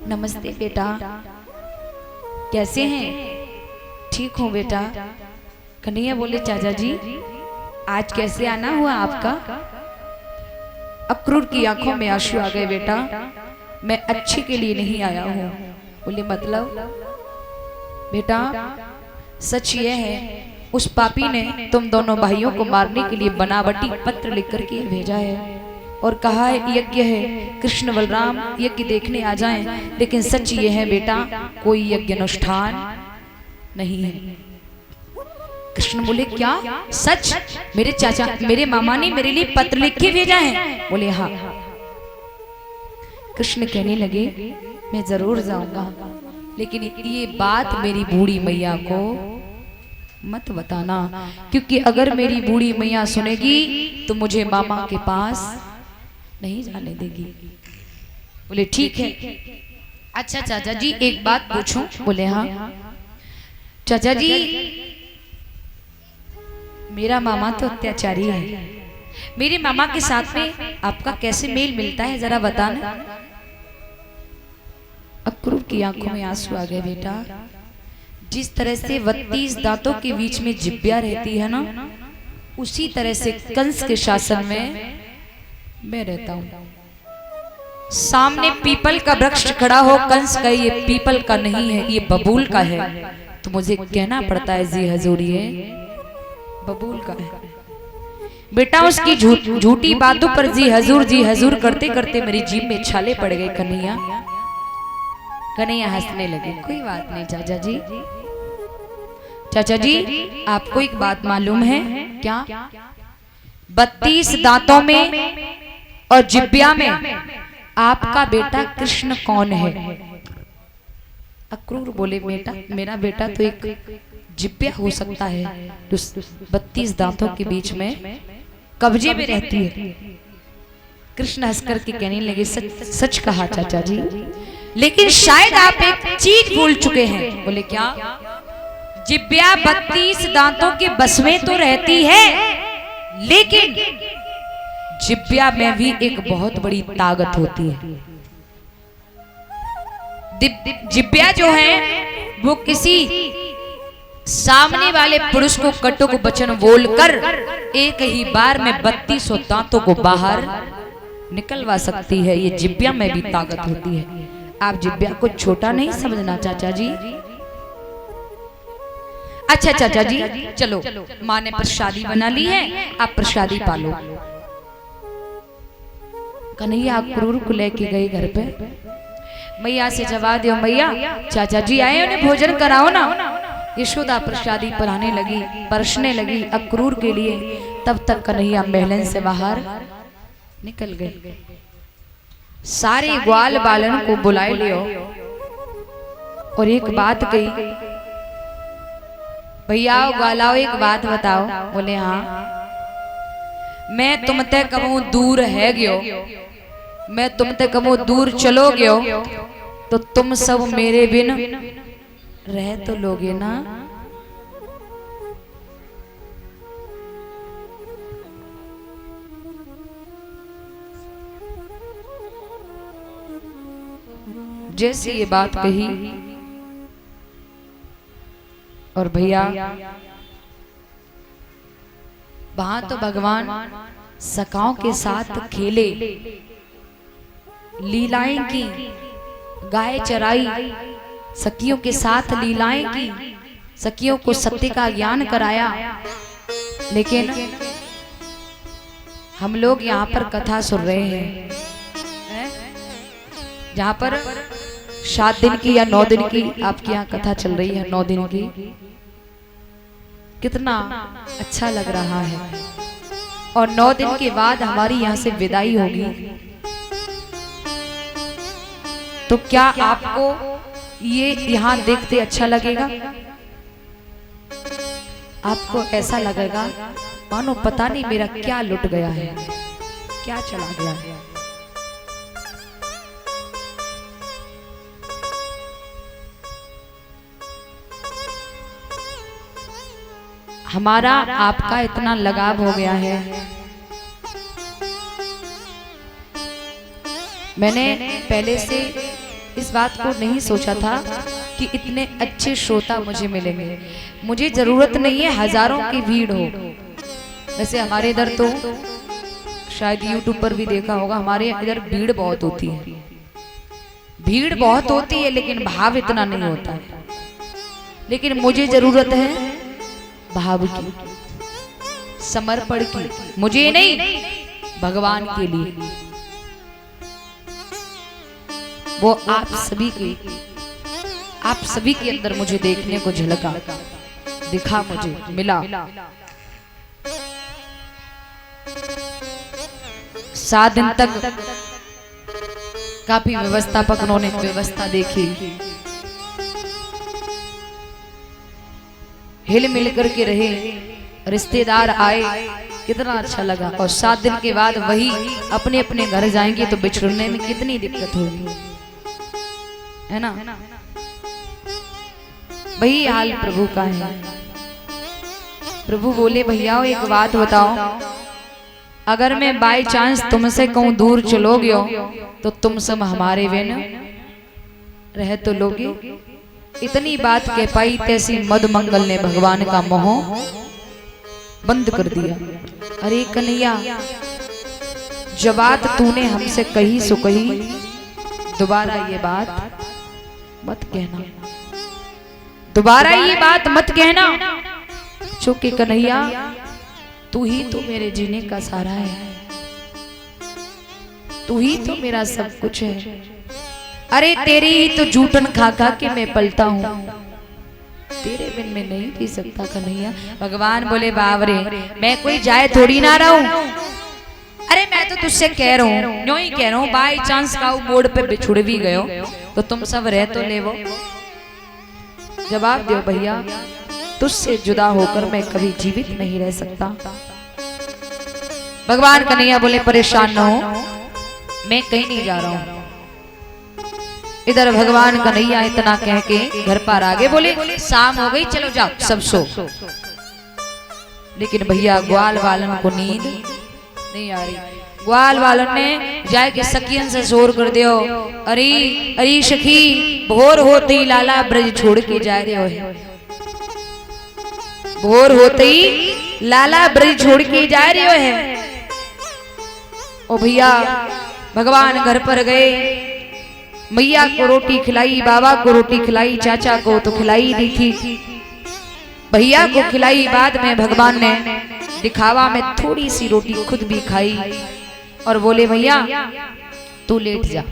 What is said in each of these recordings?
नमस्ते बेटा, कैसे हैं? ठीक हूँ बेटा। कन्हैया बोले चाचा जी आज कैसे आना हुआ आपका? अक्रूर की आंखों में आंसू आ गए। बेटा मैं अच्छे के लिए नहीं आया हूँ। बोले मतलब? बेटा सच ये है उस पापी ने तुम दोनों भाइयों को मारने के लिए बनावटी पत्र लिख करके भेजा है और कहा है यज्ञ है, कृष्ण बलराम यज्ञ देखने आ जाएं। लेकिन सच ये है बेटा कोई यज्ञ अनुष्ठान नहीं है। कृष्ण बोले क्या सच? मेरे चाचा मेरे मामा ने मेरे लिए पत्र लिख के भेजा है? बोले हाँ। कृष्ण कहने लगे मैं जरूर जाऊंगा, लेकिन ये बात मेरी बूढ़ी मैया को मत बताना, क्योंकि अगर मेरी बूढ़ी मैया सुनेगी तो मुझे मामा के पास नहीं जाने देगी। बोले ठीक है। अच्छा चाचा जी एक बात पूछूं? बोले हाँ। चाचा जी मेरा मामा तो अत्याचारी है, मेरे मामा के साथ में आपका कैसे मेल मिलता है जरा बताना। अक्रूर की आंखों में आंसू आ गए। बेटा जिस तरह से 32 दांतों के बीच में जिब्या रहती है ना, उसी तरह से कंस के शासन में मैं रहता हूं। सामने पीपल का वृक्ष खड़ा हो, कंस का ये पीपल का नहीं है ये बबूल का है, तो मुझे कहना पड़ता है जी हजूर ये बबूल का है। बेटा उसकी झूठी बातों पर जी हजूर करते करते मेरी जीभ में छाले पड़ गए। कन्हैया कन्हैया हंसने लगे। कोई बात नहीं चाचा जी। चाचा जी आपको एक बात मालूम है क्या? 32 दांतों में और जिब्या में आपका बेटा कृष्ण कौन है? अक्रूर बोले बेटा मेरा बेटा तो एक जिब्या हो सकता है जो 32 दांतों के बीच में कब्जे में रहती है। कृष्ण हंसकर के कहने लगे सच कहा चाचा जी, लेकिन शायद आप एक चीज भूल चुके हैं। बोले क्या? जिब्या 32 दांतों के बस में तो रहती है, लेकिन जिब्या में भी एक बहुत बड़ी ताकत होती है। जिब्या जो है वो किसी सामने वाले पुरुष को कटुक वचन बोलकर एक ही बार में 32 दांतों को बाहर निकलवा सकती है। ये जिब्या में भी ताकत होती है। आप जिब्या को छोटा नहीं समझना चाचा जी। अच्छा चाचा जी चलो माँ ने प्रसादी बना ली है, आप प्रसादी पालो। कन्हैया अक्रूर को लेके गए घर पे। मैया से जवाब दो मैया चाचा जी आए उन्हें भोजन कराओ ना। यशोदा प्रसादी पराने लगी, परसने लगी अक्रूर के लिए। तब तक कन्हैया महलन से बाहर निकल गए। सारे ग्वाल बालन को बुलाए लियो और एक बात कही, भैया ग्वालाओ एक बात बताओ। बोले हाँ। मैं तुमते कहूं दूर है गयो, मैं तुमते कहूं दूर चलो गयो, तो तुम सब मेरे बिन रह तो लोगे ना? जैसे ये बात कही और भैया वहां तो भगवान सखाओं के साथ खेले, लीलाएं की, गाय चराई, सखियों के साथ लीलाएं की, सखियों को सत्य का ज्ञान कराया। लेकिन हम लोग यहाँ पर कथा सुन रहे हैं, जहाँ पर 7 दिन की या 9 दिन की आपके यहाँ कथा चल रही है, 9 दिन की। कितना अच्छा लग रहा है। और 9 दिन के बाद हमारी यहाँ से विदाई होगी, तो क्या आपको ये यहाँ देखते अच्छा लगेगा? आपको ऐसा लगेगा मानो पता नहीं मेरा क्या लुट गया है, क्या चला गया है। हमारा आपका इतना लगाव हो गया है। मैंने पहले से इस बात को नहीं सोचा था कि इतने अच्छे श्रोता मुझे मिलेंगे। मुझे जरूरत नहीं है हजारों की भीड़ हो। वैसे हमारे इधर तो शायद यूट्यूब पर भी देखा होगा, हमारे इधर भीड़ बहुत होती है, भीड़ बहुत होती है, लेकिन भाव इतना नहीं होता है। लेकिन मुझे जरूरत है भाव की, समर्पण की, मुझे नहीं भगवान के लिए। वो आप सभी के अंदर मुझे देखने को झलका, दिखा, मुझे मिला। 7 दिन तक काफी व्यवस्थापक उन्होंने व्यवस्था देखी, हिल मिल करके रहे, रिश्तेदार आए, कितना अच्छा लगा। और 7 दिन के बाद वही अपने अपने घर जाएंगे तो बिछड़ने में कितनी दिक्कत होगी, है ना। वही हाल प्रभु का है। प्रभु बोले भैया एक बात बताओ, अगर मैं बाय चांस तुमसे कहूं दूर चलोगे तो तुम सब हमारे बिन रह तो लोगे। इतनी बात कह पाई तैसी मद मंगल ने भगवान का मोह बंद कर दिया। अरे कन्हैया, जब बात तूने हमसे कही सो कही, दोबारा ये बात मत कहना, दोबारा ये बात मत कहना। चूंकि कन्हैया तू ही तो मेरे जीने का सहारा है, तू ही तो मेरा सब कुछ है। अरे तेरी ही तो जूठन खा खा के मैं पलता हूँ, तेरे बिन मैं नहीं पी सकता कन्हैया। भगवान बोले बावरे, मैं कोई जाए थोड़ी ना रहा हूँ। अरे मैं तो तुझसे कह रहा हूँ, यूं ही कह रहा हूँ, बाई चांस का मोड़ पे बिछुड़ भी गयो तो तुम सब रह तो ले। वो जवाब दो भैया, तुझसे जुदा होकर मैं कभी जीवित नहीं रह सकता। भगवान कन्हैया बोले परेशान न हो, मैं कहीं नहीं जा रहा हूं। इधर भगवान कन्हैया इतना कह के घर पर आगे बोले शाम हो गई, चलो जाओ सब सो। लेकिन भैया ग्वाल वालन को नींद नहीं आ रही। ग्वाल वालन ने जाके सखियन से शोर कर दियो, अरे अरे सखी, भोर होते ही लाला ब्रज छोड़ के जा रहे हो, भोर होते ही लाला ब्रज छोड़ के जा रहे है। ओ भैया भगवान घर पर गए, मैया को रोटी खिलाई, बाबा को रोटी खिलाई, चाचा को तो खिलाई दी थी, भैया को खिलाई। बाद में भगवान ने दिखावा में थोड़ी सी रोटी खुद भी खाई और बोले भैया तू लेट जा।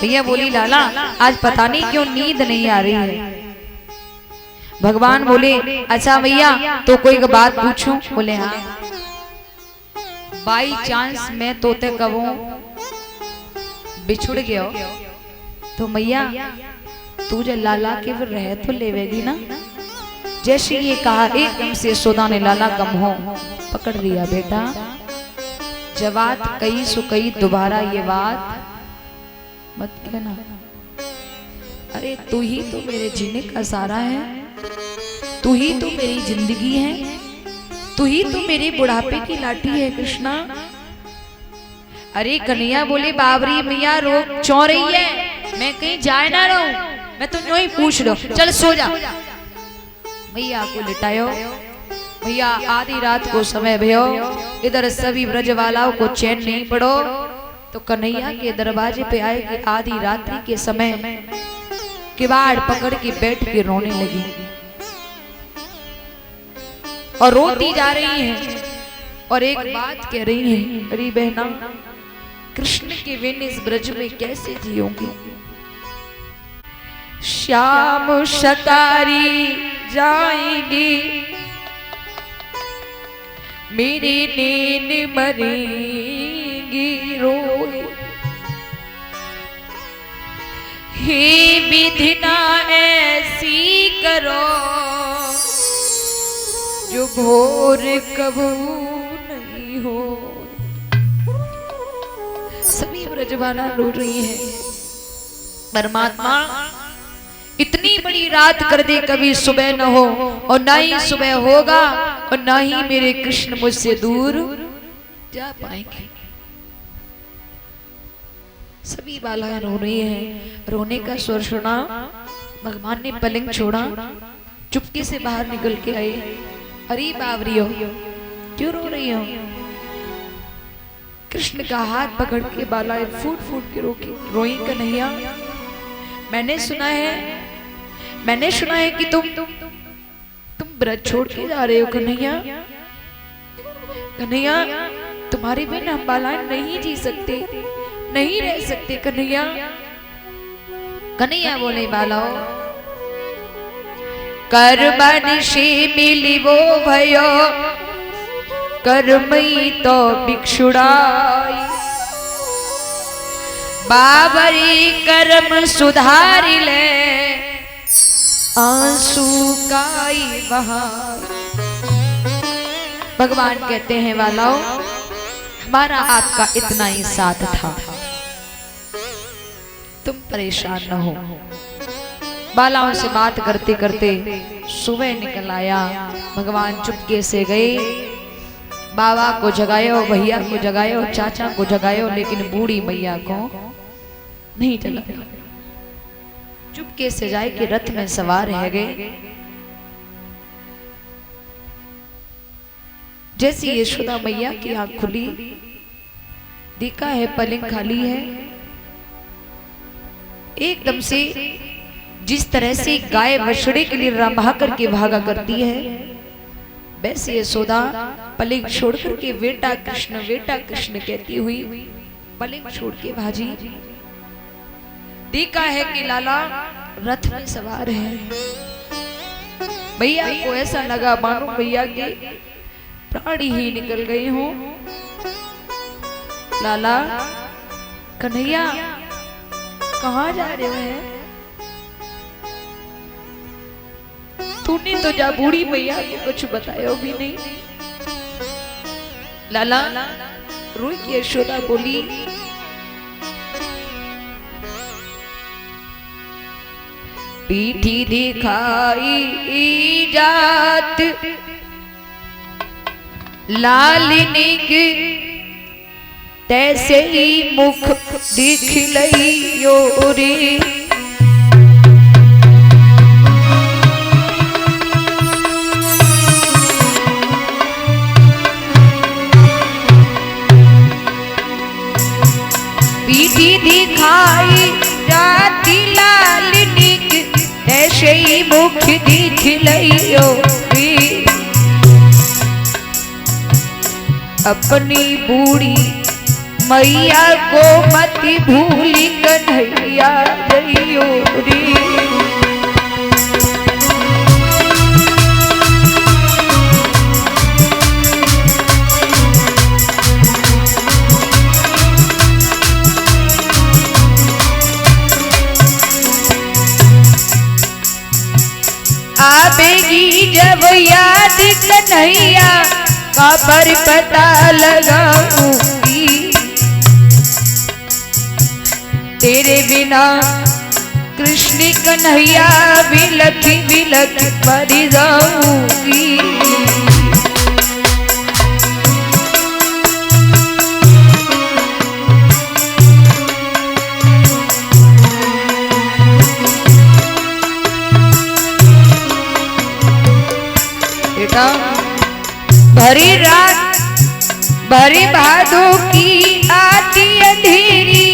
भैया बोली लाला आज पता नहीं क्यों नींद नहीं आ रही है। भगवान बोले अच्छा भैया तो कोई बात पूछूं? बोले हाँ। बाई चांस मैं तोते कबो बिछुड़ गयो तो मैया तू जो लाला के फिर रह तो लेवेगी ना। जैसे ये कहा एकदम से यशोदा ने लाला का मुंह पकड़ लिया। बेटा जब बात कही सो कही, दोबारा ये बात मत कहना। अरे तू ही तो मेरे जीने का सहारा है, तू ही तो मेरी जिंदगी है, तू ही तो मेरे बुढ़ापे की लाठी है कृष्णा। अरे कन्हैया बोले बाबरी मैया रोक चौ रही है, मैं कहीं जाए ना रहूं, मैं तो यूं ही पूछ लो, चल सो जा। भैया को लिटायो। भैया आधी रात को समय भयो, इधर सभी ब्रजवालाओं को चैन नहीं पड़ो तो कन्हैया के दरवाजे पे आए कि आधी रात्रि के समय किवाड़ पकड़ के बैठ के रोने लगी और रोती जा रही है और एक बात कह रही है, अरे बहना कृष्ण के बिन इस ब्रज में कैसे जियोगी। श्याम शकारी जाएंगी मेरी नींद मरेगी रोए, हे विधिना ऐसी करो जो भोर कबू नहीं हो। सभी ब्रजवाला रो रही है। परमात्मा इतनी बड़ी रात कर दे कभी सुबह न हो और ना ही सुबह होगा और ना ही मेरे कृष्ण मुझसे दूर जा पाएंगे। सभी बालाएं रो रही हैं। रोने का स्वर सुना, भगवान ने पलंग छोड़ा, चुपके से बाहर निकल के आए। अरे बावरियो, क्यों रो रही हो? कृष्ण का हाथ पकड़ के बालाएं फूट फूट के रोई। कन्हैया, मैंने सुना है कि तुम व्रत छोड़ के जा रहे हो। कन्हैया, तुम्हारे बिना हम बालाएं नहीं जी सकते, नहीं रह सकते। कन्हैया बोले, बालाओ कर्मनिशि मिली वो भयो, कर्मई तो भिक्षुड़ाई। बाबरी कर्म सुधारी ले, आंसू काई बहाई। भगवान कहते हैं, वालाओ हमारा आपका इतना ही साथ था, तुम परेशान न हो। बालाओं से बात करते करते सुबह निकल आया। भगवान चुपके से गए, बाबा को जगायो, भैया को जगायो, चाचा को जगायो, लेकिन बूढ़ी मैया को नहीं जगाया। चुपके से जाए कि रथ में सवार रह गए। जैसी यशोदा मैया की आंख खुली, देखा है पलंग खाली है। एकदम से जिस तरह से गाय बछड़े के लिए रंभा करके भागा करती है, वैसे यशोदा पलंग छोड़ करके बेटा कृष्ण कहती हुई पलंग छोड़ के भाजी। देखा है कि लाला रथ में सवार है। भैया को ऐसा लगा मानो भैया के प्राण ही निकल गए हो। लाला, कन्हैया कहाँ जा रहे हैं? तूने तो जा बूढ़ी मैया को कुछ बताया भी नहीं। लाला रोई की यशोदा बोली, पीठी दिखाई जात लालिनी की, तैसे ही मुख दिखलइयो रे। पीठी दिखाई जाती लालिनी की, तैसे ही मुख दिखलइयो रे। अपनी बूढ़ी मैया को मत भूली कन्हैया जइयो रे। आवेगी जब याद कन्हैया का पर पता लगाऊंगी। तेरे बिना कृष्ण कन्हैया बिलख बिलख मर जाऊंगी। बेटा, भरी रात भरी भादों की आती अंधेरी,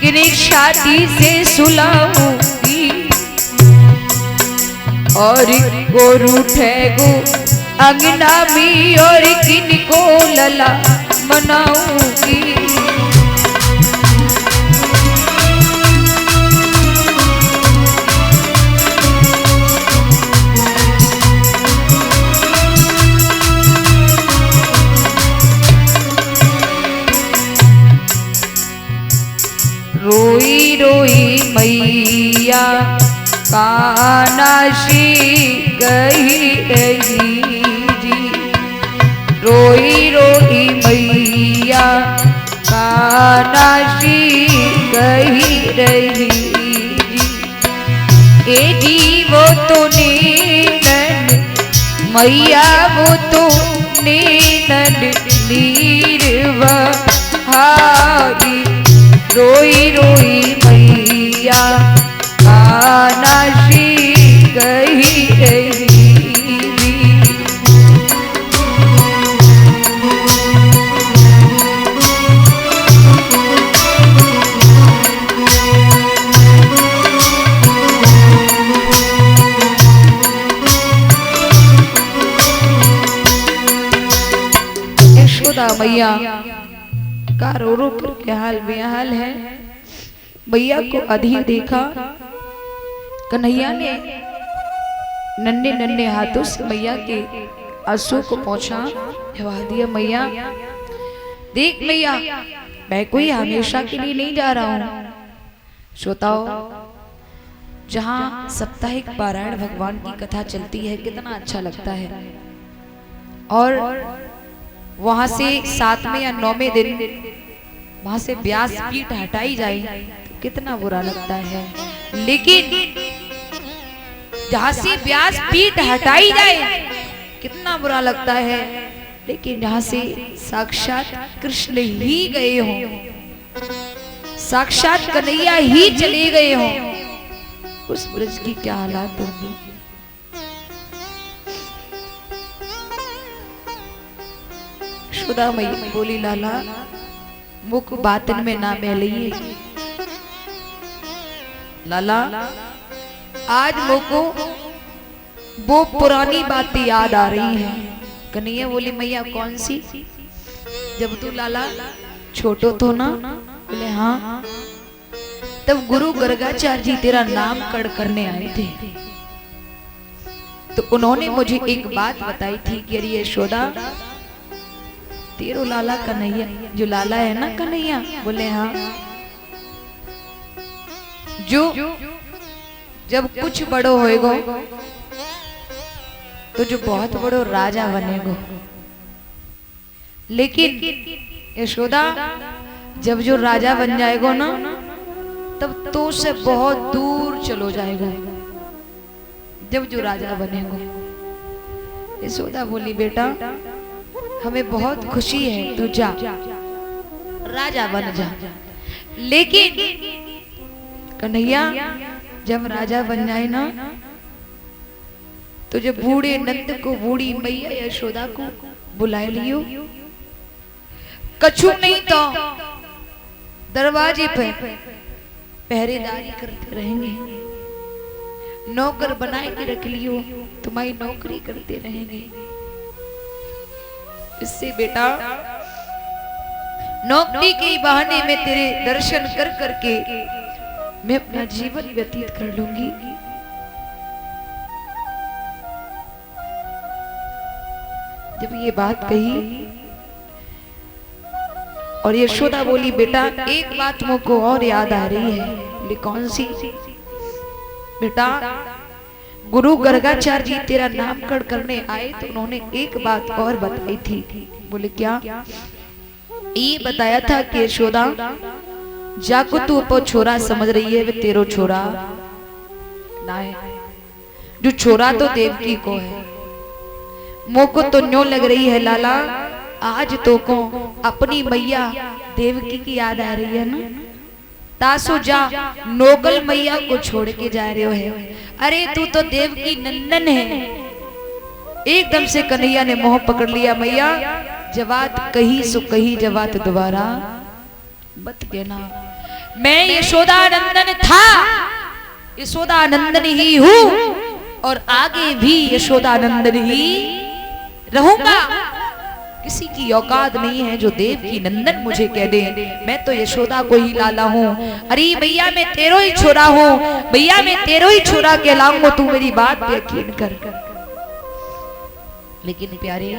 किन्हीं छाती से सुलाऊंगी। और को रूठेगो अंगना में, और किनको लला मनाऊंगी। रोई रोई मैया कानाशी गई रही जी। रोई रोई मैया कानाशी गई रही जी। ए जी वो तो नींदन मैया, वो तो नींदन नीरव हारी। रोई रोई मैया कानाशी कही रही। यशोदा मैया का रो रो करके हाल बेहाल है। मैया को अधीर देखा, कन्हैया ने नन्हे नन्हे हाथों से मैया के आंसू को पोंछा, जवा दिया मैया देख मैया मैं कोई हमेशा के लिए नहीं जा रहा हूँ। श्रोताओ, जहाँ साप्ताहिक पारायण भगवान की कथा चलती है कितना अच्छा लगता है, और वहां से 7वें या 9वें दिन वहां से व्यास पीठ हटाई जाए तो कितना बुरा लगता है। लेकिन जहां से व्यास पीठ हटाई जाए कितना बुरा लगता है, लेकिन जहां से साक्षात कृष्ण ही गए हों, साक्षात कन्हैया ही चले गए हों, उस ब्रज की क्या हालात होंगी। यशोदा मैया बोली लाला मुख बातन में ना बहलिए। लाला आज मुझको वो पुरानी बातें याद आ रही हैं। कन्हैया बोली मैया कौन सी? जब तू लाला छोटो तो ना? बोले हाँ। तब गुरु गर्गाचार्य जी तेरा नाम कड़ करने आए थे, तो उन्होंने मुझे एक बात बताई थी कि अरे यशोदा तेरो लाला कन्हैया, जो लाला है ना कन्हैया, बोले हाँ, जो जब कुछ बड़ो होएगो तो जो बहुत बड़ो राजा बनेगो, लेकिन यशोदा जब जो राजा बन जाएगो ना तब तो से बहुत दूर चलो जाएगा, जब जो राजा बनेगो। यशोदा बोली बेटा हमें बहुत खुशी है, तू जा राजा बन जा, लेकिन कन्हैया जब राजा बन जाए ना तो जब बूढ़े नंद को बूढ़ी मैया यशोदा को बुलाए लियो, कछु नहीं तो दरवाजे पे पहरेदारी करते रहेंगे, नौकर बनाए के रख लियो, तुम्हारी नौकरी करते रहेंगे। इससे बेटा नौकरी के बहाने में तेरे दर्शन कर करके मैं अपना जीवन व्यतीत कर लूंगी। जब ये बात कही और यशोदा बोली बेटा एक बात मुझको और याद आ रही है। बोली कौन सी? बेटा गुरु गर्गाचार्य जी तेरा नामकरण करने आए तो उन्होंने एक बात और बताई थी। बोले क्या? ये बताया था कि यशोदा जाको तू अपो छोरा समझ रही है, वे तेरो छोरा ना है, जो छोरा तो देवकी को है। मोको तो न्यो लग रही है लाला आज तो को अपनी मैया देवकी की याद आ रही है ना, तासो जा नोगल मैया को छोड़ के जा रहे हो है। अरे तू तो देवकी नंदन है। एकदम से कन्हैया ने मोह पकड़ लिया, मैया जवात कही सो कही, जवात दोबारा मत कहना। मैं यशोदा नंदन था, यशोदा नंदन ही हूँ और आगे भी यशोदा नंदन ही रहूंगा। किसी की औकात नहीं है जो देव की नंदन मुझे कह दे। मैं तो यशोदा को ही लाला हूँ। अरे भैया मैं तेरो ही छोरा हूँ, भैया मैं तेरो ही छोरा कहलाऊंगा, तू मेरी बात पे यकीन कर। लेकिन प्यारे